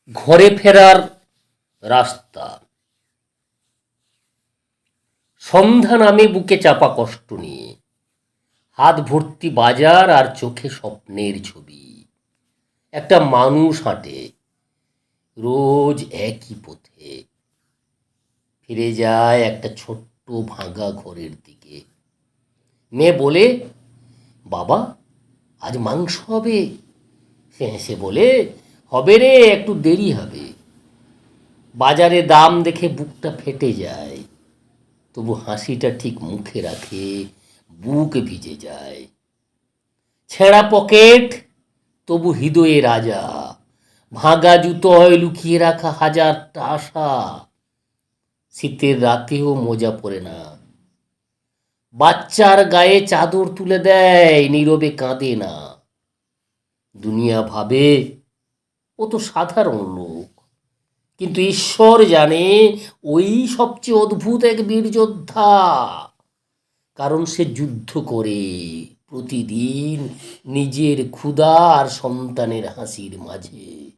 ঘরে ফেরার রাস্তা। সন্ধ্যা নামে বুকে চাপা কষ্ট নিয়ে, হাত ভর্তি বাজার আর চোখে স্বপ্নের ছবি। একটা মানুষ হাঁটে রোজ একই পথে, ফিরে যায় একটা ছোট্ট ভাঙা ঘরের দিকে। মেয়ে বলে, বাবা আজ মাংস হবে। সে হেসে বলে, হবে রে, একটু দেরি হবে। বাজারে দাম দেখে বুকটা ফেটে যায়, তবু হাসিটা ঠিক মুখে রাখে, বুক ভিজে যায়। ছেঁড়া পকেট তবু হৃদয়ে রাজা, ভাঙা জুতোয় লুকিয়ে রাখা হাজারটা আশা। শীতের রাতেও মোজা পরে না, বাচ্চার গায়ে চাদর তুলে দেয়, নীরবে কাঁদে না। দুনিয়া ভাবে ও তো সাধারণ লোক, কিন্তু ঈশ্বর জানে ওই সবচেয়ে অদ্ভুত এক বীর যোদ্ধা। কারণ সে যুদ্ধ করে প্রতিদিন নিজের ক্ষুধা আর সন্তানের হাসির মাঝে।